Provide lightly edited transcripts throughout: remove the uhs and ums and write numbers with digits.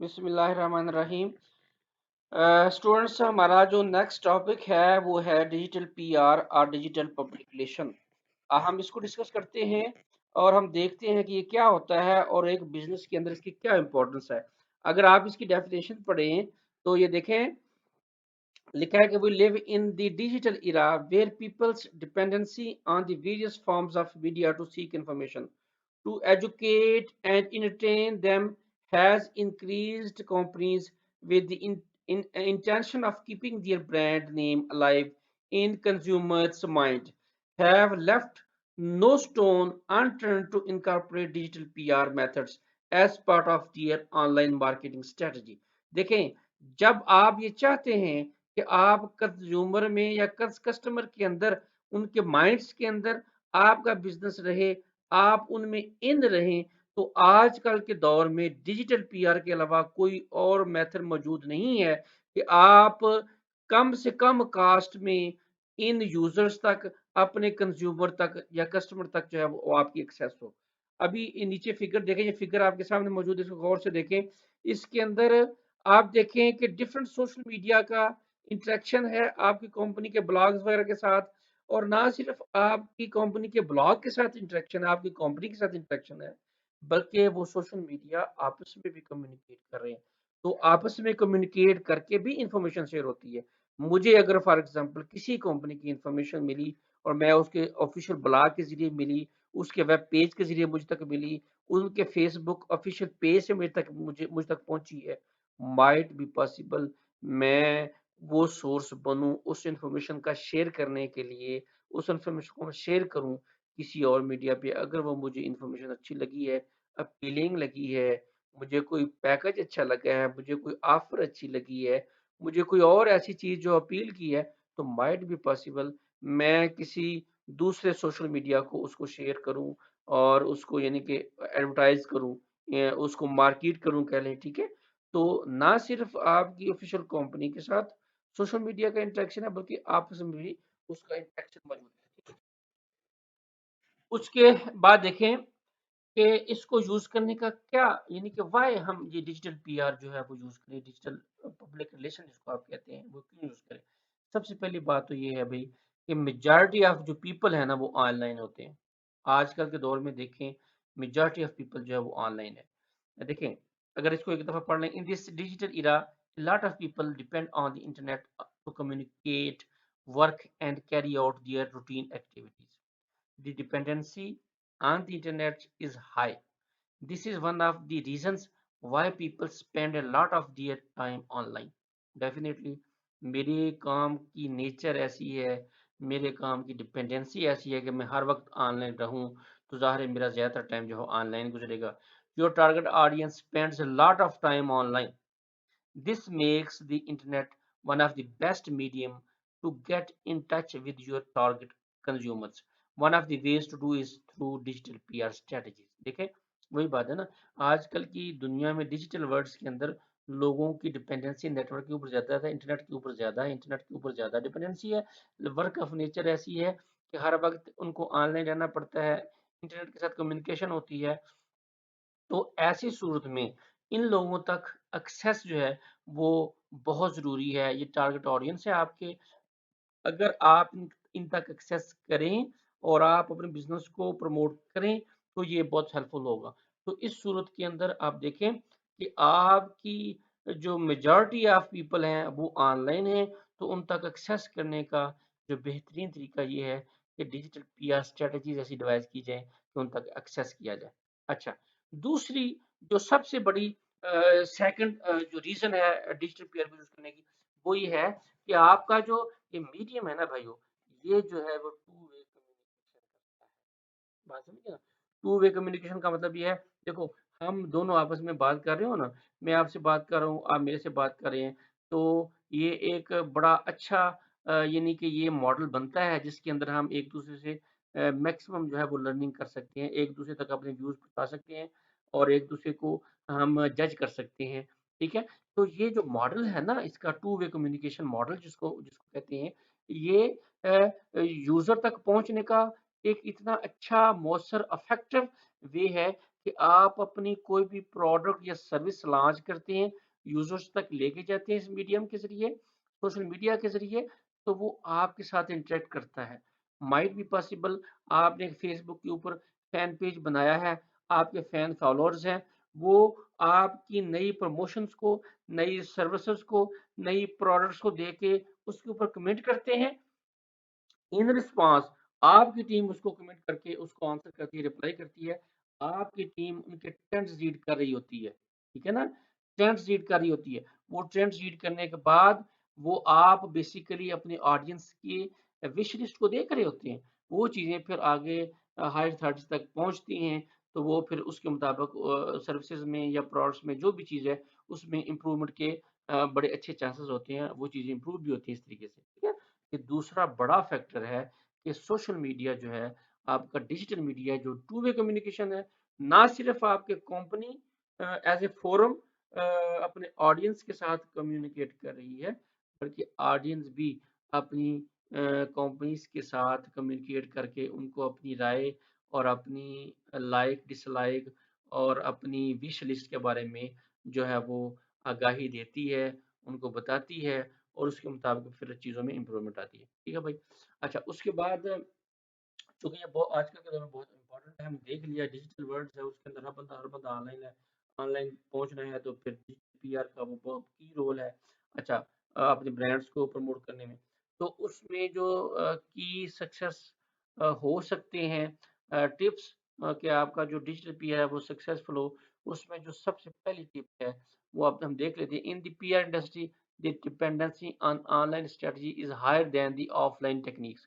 बिस्मिल्लाहिर्रहमानिर्रहीम। स्टूडेंट्स, हमारा जो नेक्स्ट टॉपिक है वो है डिजिटल पीआर और डिजिटल पब्लिक रिलेशन। हम इसको डिस्कस करते हैं और हम देखते हैं कि ये क्या होता है और एक बिजनेस के अंदर इसकी क्या इंपॉर्टेंस है। अगर आप इसकी डेफिनेशन पढ़ें तो ये देखें, लिखा है कि we live in the digital era where people's dependency on the various forms of media to seek information, to educate and entertain them has increased. Companies with the intention of keeping their brand name alive in consumers' mind have left no stone unturned to incorporate digital PR methods as part of their online marketing strategy. देखें, जब आप ये चाहते हैं कि आप consumer में या कस्टमर के अंदर, उनके माइंड्स के अंदर आपका बिजनेस रहे, आप उनमें इन रहें, तो आजकल के दौर में डिजिटल पीआर के अलावा कोई और मेथड मौजूद नहीं है कि आप कम से कम कास्ट में इन यूजर्स तक, अपने कंज्यूमर तक या कस्टमर तक जो है वो आपकी एक्सेस हो। अभी ये नीचे फिगर देखें, ये फिगर आपके सामने मौजूद है, इसको गौर से देखें। इसके अंदर आप देखें कि डिफरेंट सोशल मीडिया का इंटरेक्शन है आपकी कंपनी के ब्लॉग्स वगैरह के साथ, और ना सिर्फ आपकी कंपनी के ब्लॉग के साथ इंटरेक्शन है, आपकी कंपनी के साथ इंटरेक्शन है, बल्कि वो सोशल मीडिया आपस में भी कम्युनिकेट कर रहे हैं। तो आपस में कम्युनिकेट करके भी इंफॉर्मेशन शेयर होती है। मुझे अगर फॉर एग्जांपल किसी कंपनी की इंफॉर्मेशन मिली और मैं उसके ऑफिशियल ब्लॉग के जरिए मिली, उसके वेब पेज के जरिए मुझ तक मिली, उनके फेसबुक ऑफिशियल पेज से मुझ तक पहुंची है, माइट बी पॉसिबल मैं वो सोर्स बनूं उस इंफॉर्मेशन का शेयर करने के लिए, उस इंफॉर्मेशन को मैं शेयर करूं किसी और मीडिया पे, अगर वो मुझे इंफॉर्मेशन अच्छी लगी है, अपीलिंग लगी है, मुझे कोई पैकेज अच्छा लगा है, मुझे कोई ऑफर अच्छी लगी है, मुझे कोई और ऐसी चीज जो अपील की है, तो माइट बी पॉसिबल मैं किसी दूसरे सोशल मीडिया को उसको शेयर करूं और उसको यानी कि एडवर्टाइज करूं या उसको मार्केट करूं कह लें, ठीक है। तो ना सिर्फ आपकी ऑफिशियल कंपनी के साथ सोशल मीडिया का इंटरेक्शन है, बल्कि आपस में भी उसका इंटरेक्शन मौजूद है। उसके बाद देखें कि इसको यूज करने का क्या, यानी कि वाई हम ये डिजिटल पीआर जो है वो यूज करें, डिजिटल पब्लिक रिलेशन जिसको आप कहते हैं वो क्यों यूज करें। सबसे पहली बात तो ये है भाई कि मेजॉरिटी ऑफ जो पीपल है ना वो ऑनलाइन होते हैं। आजकल के दौर में देखें, मेजॉरिटी ऑफ पीपल जो है वो ऑनलाइन है। देखें, अगर इसको एक दफा पढ़ लें, in this digital era lot of people depend on the internet to communicate, work and carry out their routine activities. The dependency on the internet is high. This is one of the reasons why people spend a lot of their time online. Definitely, मेरे काम की nature ऐसी है, मेरे काम की dependency ऐसी है कि मैं हर वक्त ऑनलाइन रहूं, तो जाहिर है मेरा ज़्यादातर टाइम जो है ऑनलाइन गुजरेगा। Your target audience spends a lot of time online. This makes the internet one of the best medium to get in touch with your target consumers. One of the ways to do is through digital PR strategies. देखें, वही बात है ना, आजकल की दुनिया में digital words के अंदर लोगों की डिपेंडेंसी नेटवर्क के ऊपर ज्यादा है, इंटरनेट के ऊपर ज्यादा है, इंटरनेट के ऊपर ज्यादा डिपेंडेंसी है। वर्क ऑफ नेचर ऐसी है कि हर वक्त उनको ऑनलाइन रहना पड़ता है, इंटरनेट के साथ कम्युनिकेशन होती है। तो ऐसी सूरत में इन लोगों तक एक्सेस जो है वो बहुत ज़रूरी है। ये टारगेट ऑडियंस है आपके। अगर आप इन तक एक्सेस करें और आप अपने बिजनेस को प्रमोट करें तो ये बहुत हेल्पफुल होगा। तो इस सूरत के अंदर आप देखें कि आपकी जो मेजॉरिटी ऑफ पीपल हैं वो ऑनलाइन हैं, तो उन तक एक्सेस करने का जो बेहतरीन तरीका ये है कि डिजिटल पीआर स्ट्रेटजीज ऐसी डिवाइस की जाए कि उन तक एक्सेस किया जाए। अच्छा, दूसरी जो सबसे बड़ी सेकंड जो रीजन है डिजिटल पीआर को यूज करने की, वो ये है कि आपका जो ये मीडियम है ना भाइयों, ये जो है वो टू वे कम्युनिकेशन करता है। बात समझे ना? टू वे कम्युनिकेशन का मतलब ये है, देखो, हम दोनों आपस में बात कर रहे हो ना, मैं आपसे बात कर रहा हूँ, आप मेरे से बात कर रहे हैं, तो ये एक बड़ा अच्छा यानी कि ये मॉडल बनता है जिसके अंदर हम एक दूसरे से मैक्सिमम जो है वो लर्निंग कर सकते हैं, एक दूसरे तक अपने व्यूज बता सकते हैं और एक दूसरे को हम जज कर सकते हैं, ठीक है। तो ये जो मॉडल है ना, इसका टू वे कम्युनिकेशन मॉडल जिसको जिसको कहते हैं, ये यूजर तक पहुंचने का ایک اتنا اچھا مؤثر افیکٹو وے ہے کہ آپ اپنی کوئی بھی پروڈکٹ یا سروس لانچ کرتے ہیں، یوزرز تک لے کے جاتے ہیں اس میڈیم کے ذریعے، سوشل میڈیا کے ذریعے، تو وہ آپ کے ساتھ انٹریکٹ کرتا ہے۔ مائٹ بی پاسبل آپ نے فیس بک کے اوپر فین پیج بنایا ہے، آپ کے فین فالوورز ہیں، وہ آپ کی نئی پروموشنز کو، نئی سروسز کو، نئی پروڈکٹس کو دیکھ کے اس کے اوپر کمنٹ کرتے ہیں۔ ان رسپانس آپ کی ٹیم اس کو کمنٹ کر کے اس کو آنسر کرتی ہے، رپلائی کرتی ہے، آپ کی ٹیم ان کے ٹرینڈز ریڈ کر رہی ہوتی ہے، ٹھیک ہے نا، ٹرینڈز ریڈ کر رہی ہوتی ہے، وہ ٹرینڈز ریڈ کرنے کے بعد وہ آپ بیسیکلی اپنے آڈینس کی وش لسٹ کو دیکھ رہے ہوتے ہیں، وہ چیزیں پھر آگے ہائر اتھارٹیز تک پہنچتی ہیں، تو وہ پھر اس کے مطابق سروسز میں یا پروڈکٹس میں جو بھی چیز ہے اس میں امپروومنٹ کے بڑے اچھے چانسز ہوتے ہیں، وہ چیزیں امپروو بھی ہوتی ہیں اس طریقے سے، ٹھیک ہے۔ کہ دوسرا بڑا فیکٹر ہے کہ سوشل میڈیا جو ہے آپ کا ڈیجیٹل میڈیا جو ٹو وے کمیونیکیشن ہے، نہ صرف آپ کے کمپنی ایز اے فورم اپنے آڈینس کے ساتھ کمیونیکیٹ کر رہی ہے، بلکہ آڈینس بھی اپنی کمپنیز کے ساتھ کمیونیکیٹ کر کے ان کو اپنی رائے اور اپنی لائک ڈس لائک اور اپنی وش لسٹ کے بارے میں جو ہے وہ آگاہی دیتی ہے، ان کو بتاتی ہے، اور اس کے مطابق پھر چیزوں میں امپروومنٹ آتی ہے، ٹھیک ہے بھائی۔ اچھا اس کے بعد چونکہ یہ بہت آج کل کے دور میں بہت امپورٹنٹ ہے، ہم دیکھ لیا ڈیجیٹل ورلڈ ہے، اس کے اندر ہر بندہ آن لائن ہے، آن لائن پہنچنا ہے، تو پھر پی آر کا وہ بہت کی رول ہے، اچھا اپنے برانڈس کو پروموٹ کرنے میں، تو اس میں جو کی سکسیس ہو سکتے ہیں ٹپس کہ آپ کا جو ڈیجیٹل پی آر ہے وہ سکسیسفل ہو، اس میں جو سب سے پہلی ٹپ ہے وہ اب ہم دیکھ لیتے ہیں۔ In the P R industry the dependency on online strategy is higher than the offline techniques۔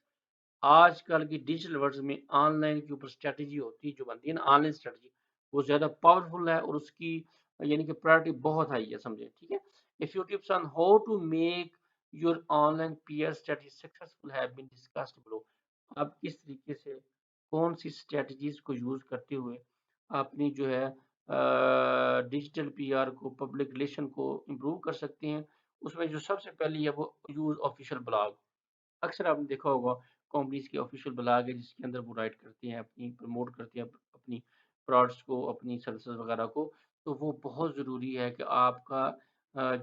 آج کل کی ڈیجیٹل ورڈز میں آن لائن کے اوپر اسٹریٹجی ہوتی ہے جو بنتی ہے نا آن لائن اسٹریٹجی، وہ زیادہ پاورفل ہے اور اس کی یعنی کہ پرائرٹی بہت ہائی ہے، سمجھے ٹھیک ہے۔ A few tips on how to make your online PR strategy successful have been discussed below۔ آپ کس طریقے سے کون سی اسٹریٹجیز کو یوز کرتے ہوئے اپنی جو ہے ڈیجیٹل پی آر کو پبلک ریلیشن کو امپروو کر سکتے ہیں، اس میں جو سب سے پہلی ہے وہ یوز آفیشیل بلاگ۔ اکثر آپ نے دیکھا ہوگا کمپنیز کی آفیشیل بلاگ ہے جس کے اندر وہ رائٹ کرتے ہیں، اپنی پروموٹ کرتے ہیں اپنی پروڈکٹس کو، اپنی سروسز وغیرہ کو، تو وہ بہت ضروری ہے کہ آپ کا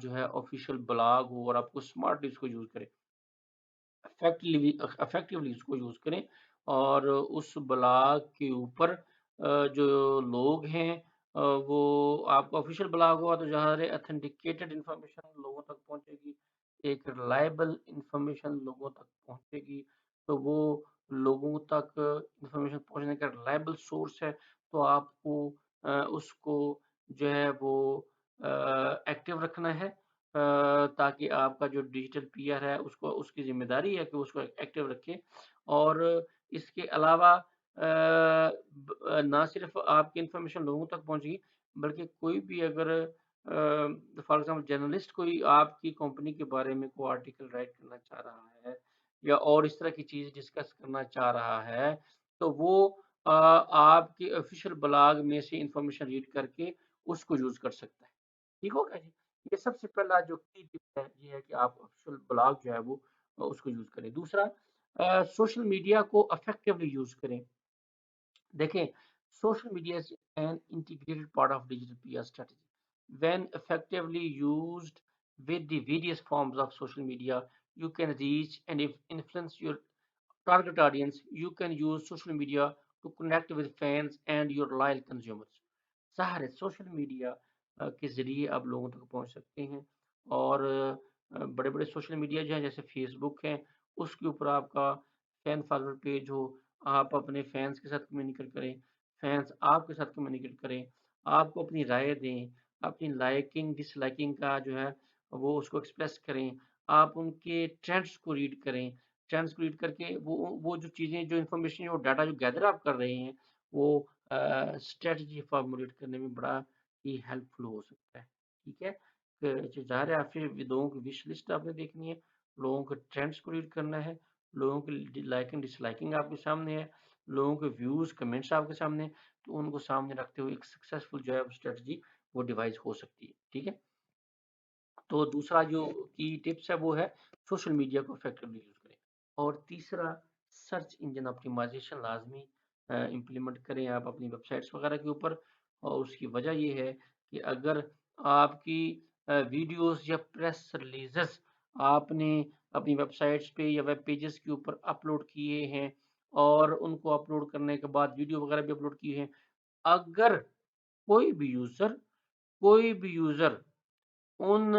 جو ہے آفیشیل بلاگ ہو اور آپ کو اسمارٹلی اس کو یوز کریں، افیکٹولی اس کو یوز کریں، اور اس بلاگ کے اوپر جو لوگ ہیں وہ آپ کا آفیشیل بلاگ ہوا تو جہاں اتھینٹیکیٹڈ انفارمیشن لوگوں تک پہنچے گی، ایک ریلائبل انفارمیشن لوگوں تک پہنچے گی، تو وہ لوگوں تک انفارمیشن پہنچنے کا ریلائبل سورس ہے، تو آپ کو اس کو جو ہے وہ ایکٹیو رکھنا ہے، تاکہ آپ کا جو ڈیجیٹل پی آر ہے اس کو اس کی ذمہ داری ہے کہ اس کو ایکٹیو رکھے، اور اس کے علاوہ نہ صرف آپ کی انفارمیشن لوگوں تک پہنچے گی، بلکہ کوئی بھی اگر فار ایگزامپل جرنلسٹ کوئی آپ کی کمپنی کے بارے میں کوئی آرٹیکل رائٹ کرنا چاہ رہا ہے یا اور اس طرح کی چیز ڈسکس کرنا چاہ رہا ہے، تو وہ آپ کے آفیشیل بلاگ میں سے انفارمیشن ریڈ کر کے اس کو یوز کر سکتا ہے، ٹھیک ہوگا جی۔ یہ سب سے پہلا جو کی ٹپ ہے یہ ہے کہ آپ آفیشیل بلاگ جو ہے وہ اس کو یوز کریں۔ دوسرا سوشل میڈیا کو افیکٹولی یوز کریں۔ دیکھیں social media is an integrated part of digital PR strategy when effectively used with the various forms of social media you can reach and influence your target audience you can use social media to connect with fans and your loyal consumers سارے social media کے ذریعے آپ لوگوں تک پہنچ سکتے ہیں اور بڑے بڑے سوشل میڈیا جو ہیں جیسے فیس بک ہے اس کے اوپر آپ کا فین فالوور پیج ہو آپ اپنے فینس کے ساتھ کمیونیکیٹ کریں فینس آپ کے ساتھ کمیونیکیٹ کریں آپ کو اپنی رائے دیں اپنی لائکنگ ڈس لائکنگ کا جو ہے وہ اس کو ایکسپریس کریں آپ ان کے ٹرینڈس کو ریڈ کریں ٹرینڈس کو ریڈ کر کے وہ جو چیزیں جو انفارمیشن اور ڈاٹا جو گیدر آپ کر رہے ہیں وہ اسٹریٹجی فارمولیٹ کرنے میں بڑا ہی ہیلپ فل ہو سکتا ہے ٹھیک ہے ظاہر ہے آپ سے لوگوں کی وش لسٹ آپ نے دیکھنی ہے لوگوں کے ٹرینڈس کو ریڈ کرنا ہے لوگوں کی لائکنگ ڈس لائکنگ آپ کے سامنے ہے لوگوں کے ویوز کمنٹس آپ کے سامنے تو ان کو سامنے رکھتے ہوئے ایک سکسیسفل جو ہے اسٹریٹجی وہ ڈیوائز ہو سکتی ہے ٹھیک ہے تو دوسرا جو کی ٹپس ہے وہ ہے سوشل میڈیا کو افیکٹولی یوز کریں اور تیسرا सर्च इंजन ऑप्टिमाइजेशन लाजमी इम्प्लीमेंट करें आप अपनी वेबसाइट्स वगैरह के ऊपर। और उसकी वजह ये है कि अगर आपकी वीडियोस या प्रेस रिलीजेस आपने अपनी वेबसाइट्स पे या वेब पेजेस के ऊपर अपलोड किए हैं और उनको अपलोड करने के बाद वीडियो वगैरह भी अपलोड किए हैं, अगर कोई भी यूज़र उन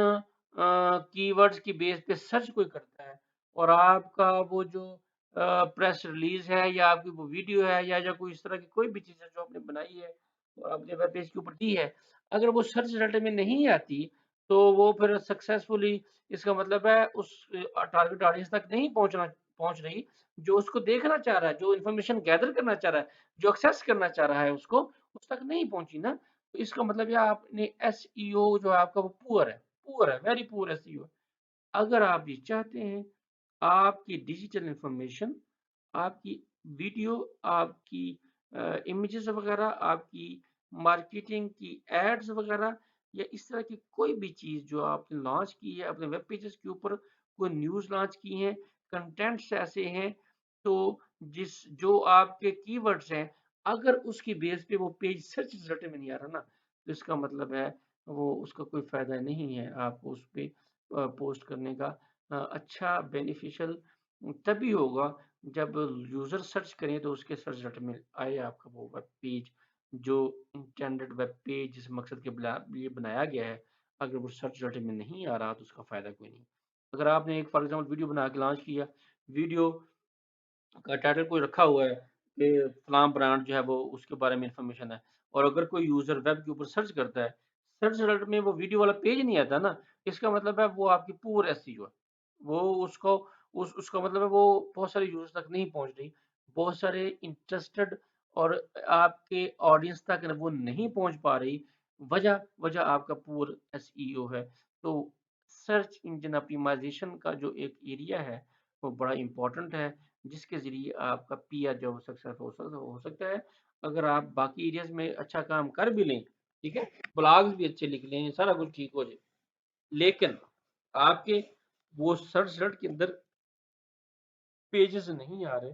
कीवर्ड्स की बेस पे सर्च कोई करता है और आपका वो जो प्रेस रिलीज़ है या आपकी वो वीडियो है या कोई इस तरह की कोई भी चीज़ है जो आपने बनाई है और अपने वेब पेज के ऊपर दी है, अगर वो सर्च रिजल्ट में नहीं आती, तो वो फिर सक्सेसफुली, इसका मतलब है उस टारगेट ऑडियंस तक नहीं पहुँच रही, जो उसको देखना चाह रहा है, जो इन्फॉर्मेशन गैदर करना चाह रहा है, जो एक्सेस करना चाह रहा है उसको, उस तक नहीं पहुँची ना। तो इसका मतलब ये आपने एसईओ जो है आपका वो पुअर है, वेरी पुअर एसईओ। अगर आप ये चाहते हैं आपकी डिजिटल इंफॉर्मेशन, आपकी वीडियो, आपकी इमेजेस वगैरह, आपकी मार्केटिंग की एड्स वगैरह या इस तरह की कोई भी चीज़ जो आपने लॉन्च की है अपने वेब पेजेस के ऊपर, कोई न्यूज़ लॉन्च की है, कंटेंट्स ऐसे हैं, तो जो आपके कीवर्ड्स हैं, अगर उसकी बेस पे वो पेज सर्च रिजल्ट में नहीं आ रहा ना, तो इसका मतलब है वो उसका कोई फ़ायदा नहीं है आपको उस पे पोस्ट करने का। अच्छा बेनिफिशियल तभी होगा जब यूज़र सर्च करें तो उसके सर्च रिजल्ट में आए आपका वो वेब पेज, जो इंटेंडेड वेब पेज जिस मकसद के लिए बनाया गया है, अगर वो सर्च रिजल्ट में नहीं आ रहा तो उसका फ़ायदा कोई नहीं। अगर आपने एक फॉर एग्ज़ाम्पल वीडियो बना के लॉन्च किया, वीडियो का टाइटल कोई रखा हुआ है कि फलां ब्रांड जो है वो उसके बारे में इन्फॉर्मेशन है, और अगर कोई यूज़र वेब के ऊपर सर्च करता है, सर्च रिजल्ट में वो वीडियो वाला पेज नहीं आता ना, इसका मतलब है वो आपकी पुअर एसईओ है। वो उसको उसका मतलब है वो बहुत सारे यूज़र्स तक नहीं पहुँच रही, बहुत सारे इंटरेस्टेड और आपके ऑडियंस तक वो नहीं पहुँच पा रही, वजह वजह आपका पुअर एसईओ है। तो सर्च इंजन ऑप्टिमाइज़ेशन का जो एक एरिया है, वो बड़ा इम्पोर्टेंट है, जिसके ज़रिए आपका पीआर जो सक्सेस हो सकता है। अगर आप बाकी एरियाज़ में अच्छा काम कर भी लें, ठीक है? ब्लॉग्स भी अच्छे लिख लें, सारा कुछ ठीक हो जाए। लेकिन आपके वो सर्च रिजल्ट के अंदर पेजेज़ नहीं आ रहे,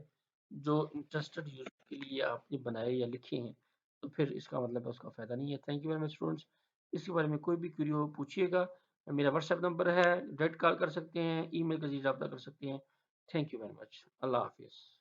जो इंटरेस्टेड यूज़र के लिए आपने बनाए या लिखे हैं, तो फिर इसका मतलब है उसका फ़ायदा नहीं है। Thank you very much students. इसके बारे में कोई भी क्वेरी हो पूछिएगा। मेरा व्हाट्सएप नंबर है, डायरेक्ट कॉल कर सकते हैं, ईमेल के ज़रिए राब्ता कर सकते हैं। Thank you very much. अल्लाह हाफ़िज़।